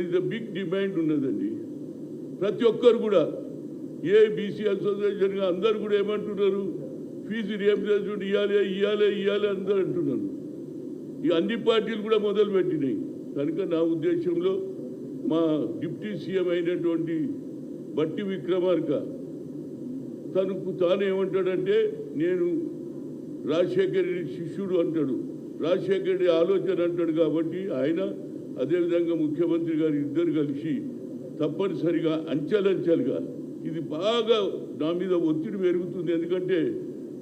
Is a big demand ఉన్నదండి. ప్రతి ఒక్కరు కూడా ఏ బీసీ అసోసియేషన్ అందరు కూడా ఏమంటున్నారు, ఫీజు రియంబర్స్మెంట్ ఇవ్వాలి అందరూ అంటున్నారు. ఈ అన్ని పార్టీలు కూడా మొదలు పెట్టినాయి. కనుక నా ఉద్దేశంలో మా డిప్యూటీ సీఎం అయినటువంటి బట్టి విక్రమార్క తనకు తాను ఏమంటాడంటే, నేను రాజశేఖర రెడ్డి శిష్యుడు అంటాడు, రాజశేఖర రెడ్డి ఆలోచన అంటాడు. కాబట్టి ఆయన అదేవిధంగా ముఖ్యమంత్రి గారు ఇద్దరు కలిసి తప్పనిసరిగా అంచెలంచెలుగా ఇది బాగా నా మీద ఒత్తిడి పెరుగుతుంది. ఎందుకంటే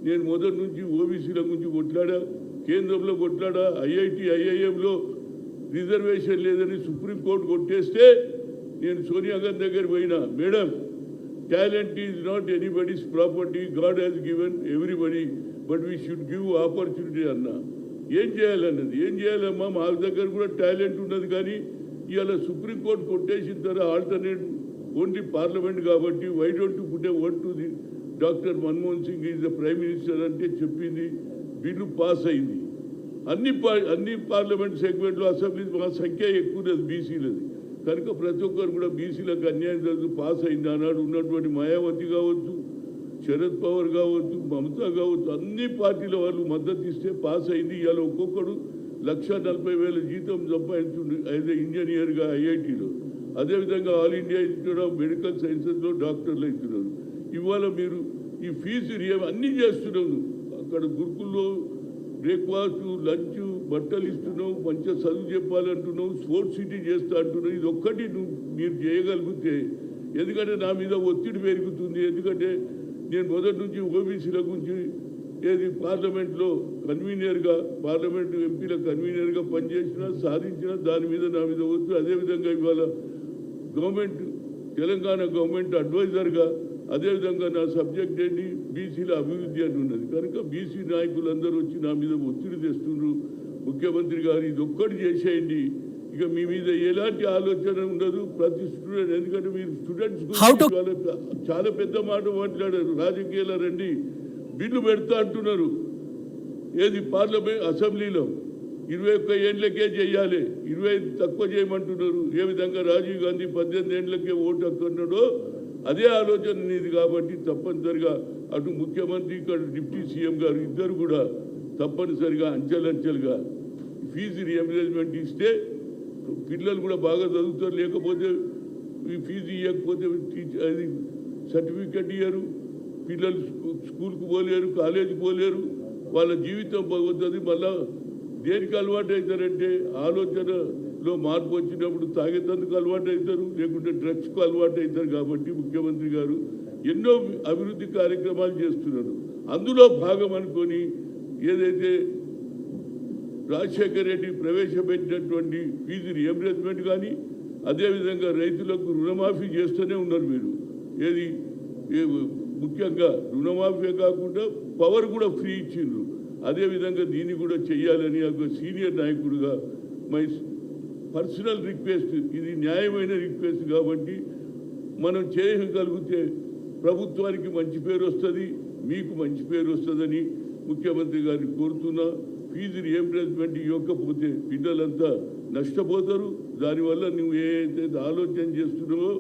నేను మొదటి నుంచి ఓబీసీల గురించి కొట్లాడా, కేంద్రంలో కొట్లాడా, ఐఐఎంలో రిజర్వేషన్ లేదని సుప్రీంకోర్టు కొట్టేస్తే నేను సోనియా గాంధీ దగ్గర పోయినా, madam talent is not anybody's property, God has given everybody but we should give opportunity అన్నా. ఏం చేయాలన్నది, ఏం చేయాలమ్మా, మా దగ్గర కూడా టాలెంట్ ఉన్నది. కానీ ఇవాళ సుప్రీంకోర్టు కొట్టేసిన తర్వాత ఆల్టర్నేట్ ఓన్లీ పార్లమెంట్ కాబట్టి why don't put a word to the doctor Manmohan Singh is the prime minister అంటే చెప్పింది, బిల్లు పాస్ అయింది. అన్ని పార్లమెంట్ సెగ్మెంట్లో అసెంబ్లీ మా సంఖ్య ఎక్కువది బీసీలది. కనుక ప్రతి ఒక్కరు కూడా బీసీలకు అన్యాయం జరుగుతూ పాస్ అయింది. ఆనాడు ఉన్నటువంటి మాయావతి కావచ్చు, శరద్ పవార్ కావచ్చు, మమతా కావచ్చు, అన్ని పార్టీల వాళ్ళు మద్దతు ఇస్తే పాస్ అయింది. ఇవాళ ఒక్కొక్కడు 1,40,000 జీతం సంపాదించుండు యాజ్ ఎ ఇంజనీర్గా ఐఐటీలో. అదేవిధంగా All India Institute of Medical సైన్సెస్లో డాక్టర్లు అవుతున్నారు. ఇవాళ మీరు ఈ ఫీజు అన్నీ చేస్తున్నావు. అక్కడ గురుకుల్లో బ్రేక్ఫాస్ట్, లంచ్, బట్టలు ఇస్తున్నావు, మంచిగా చదువు చెప్పాలంటున్నావు, స్పోర్ట్స్ సిటీ చేస్తా అంటున్నావు. ఇది ఒక్కటి మీరు చేయగలిగితే, ఎందుకంటే నా మీద ఒత్తిడి పెరుగుతుంది. ఎందుకంటే నేను మొదటి నుంచి ఓబీసీల గురించి పార్లమెంట్లో కన్వీనర్గా, పార్లమెంట్ ఎంపీల కన్వీనర్గా పనిచేసిన, సాధించిన, దాని మీద నా మీద వద్దు. అదేవిధంగా ఇవాళ గవర్నమెంట్, తెలంగాణ గవర్నమెంట్ అడ్వైజర్గా, అదేవిధంగా నా సబ్జెక్ట్ ఏంటి బీసీల అభివృద్ధి అని ఉన్నది. కనుక బీసీ నాయకులందరూ వచ్చి నా మీద ఒత్తిడి తెస్తున్నారు. ముఖ్యమంత్రి గారు ఇది ఒక్కటి చేసేయండి, ఇక మీ మీద ఎలాంటి ఆలోచన ఉండదు ప్రతి స్టూడెంట్. ఎందుకంటే మీరు స్టూడెంట్స్ గురించి చాలా పెద్ద మాట మాట్లాడారు. రాజకీయాల రండి బిల్లు పెడతా అంటున్నారు. ఏది పార్లమెంట్ అసెంబ్లీలో 21 ఏళ్ళకే చేయాలి, 25 తక్కువ చేయమంటున్నారు. ఏ విధంగా రాజీవ్ గాంధీ 18 ఏళ్ళకే ఓటు హక్కున్నాడో అదే ఆలోచన నీది. కాబట్టి తప్పనిసరిగా అటు ముఖ్యమంత్రి, ఇక్కడ డిప్యూటీ సీఎం గారు ఇద్దరు కూడా తప్పనిసరిగా అంచెలంచెలుగా ఫీజు రియంబర్స్మెంట్ ఇస్తే పిల్లలు కూడా బాగా చదువుతారు. లేకపోతే ఈ ఫీజు ఇవ్వకపోతే అది సర్టిఫికెట్ ఇయ్యరు, పిల్లలు స్కూల్కి పోలేరు, కాలేజీకి పోలేరు, వాళ్ళ జీవితం బాగుతుంది. మళ్ళా దేనికి అలవాటు అవుతారంటే ఆలోచనలో మార్పు వచ్చినప్పుడు తాగేందుకు అలవాటు అవుతారు, లేకుంటే డ్రగ్స్కు అలవాటు అవుతారు. కాబట్టి ముఖ్యమంత్రి గారు ఎన్నో అభివృద్ధి కార్యక్రమాలు చేస్తున్నారు. అందులో భాగం అనుకొని ఏదైతే రాజశేఖర రెడ్డి ప్రవేశపెట్టినటువంటి ఫీజు రియంబర్స్మెంట్ కానీ, అదేవిధంగా రైతులకు రుణమాఫీ చేస్తూనే ఉన్నారు మీరు. ఏది ముఖ్యంగా రుణమాఫీ కాకుండా పవర్ కూడా ఫ్రీ ఇచ్చిండ్రు. అదేవిధంగా దీన్ని కూడా చేయాలని ఒక సీనియర్ నాయకుడిగా మై పర్సనల్ రిక్వెస్ట్, ఇది న్యాయమైన రిక్వెస్ట్. కాబట్టి మనం చేయగలిగితే ప్రభుత్వానికి మంచి పేరు వస్తుంది, మీకు మంచి పేరు వస్తుందని ముఖ్యమంత్రి గారిని కోరుతున్నా. ఫీజు రియంబర్స్మెంట్ ఇవ్వకపోతే పిల్లలంతా నష్టపోతారు. దానివల్ల నువ్వు ఏదైతే ఆలోచన చేస్తున్నావో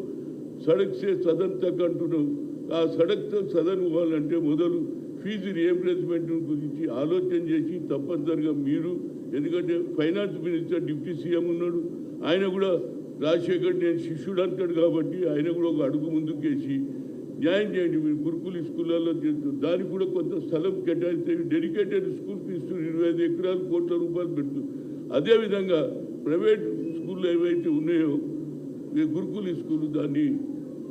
సడక్ సే సదన్ తక్ అంటున్నావు, ఆ సడక్ సదన్ ఇవ్వాలంటే మొదలు ఫీజు రియంబర్స్మెంట్ గురించి ఆలోచన చేసి తప్పనిసరిగా మీరు, ఎందుకంటే ఫైనాన్స్ మినిస్టర్ డిప్యూటీ సీఎం ఉన్నాడు, ఆయన కూడా రాజశేఖర్ నేను శిష్యుడు అంటాడు. కాబట్టి ఆయన కూడా ఒక అడుగు ముందుకేసి న్యాయం చేయండి. మీరు గురుకుల స్కూళ్ళల్లో చేస్తారు, దానికి కూడా కొంత స్థలం కేటాయిస్తే డెడికేటెడ్ స్కూల్కి ఇస్తున్నారు. 25 ఎకరాలు కోట్ల రూపాయలు పెడుతుంది. అదేవిధంగా ప్రైవేట్ స్కూళ్ళు ఏవైతే ఉన్నాయో గురుకుల స్కూలు,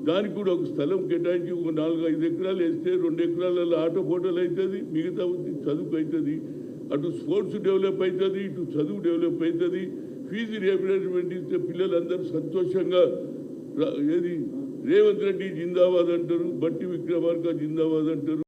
దానికి కూడా ఒక స్థలం కేటాయించి ఒక 4-5 ఎకరాలు వేస్తే 2 ఎకరాలలో ఆటో పోటలు అవుతుంది, మిగతా చదువుకు అవుతుంది. అటు స్పోర్ట్స్ డెవలప్ అవుతుంది, ఇటు చదువు డెవలప్ అవుతుంది. ఫీజు రియంబర్స్మెంట్ ఇస్తే పిల్లలందరూ సంతోషంగా ఏది రేవంత్ రెడ్డి జిందాబాద్ అంటారు, బట్టి విక్రమార్క జిందాబాద్ అంటారు.